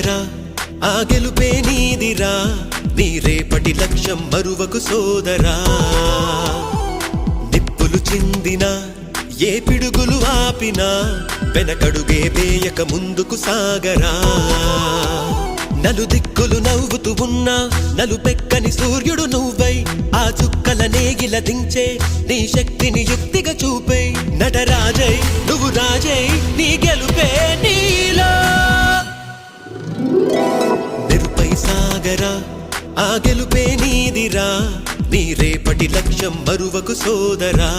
సాగరా ఆ గెలుపే నీదిరా నీ రేపటి లక్ష్యం మరువకు సోదరా నిప్పులు చిందిన ఏ పిడుగులు ఆపినా వెనకడుగే వేయక ముందుకు సాగరా నలుదిక్కులు నవ్వుతూ ఉన్నా నలుపెక్కని సూర్యుడు నువ్వై ఆ చుక్కల నేగిల దించే నీ శక్తిని యుక్తిగా చూపై నటరాజై నువ్వు రాజై నీ గెలుపే నీలో నిరుపై సాగరా ఆ గెలుపే నీదిరా నీ రేపటి లక్ష్యం మరువకు సోదరా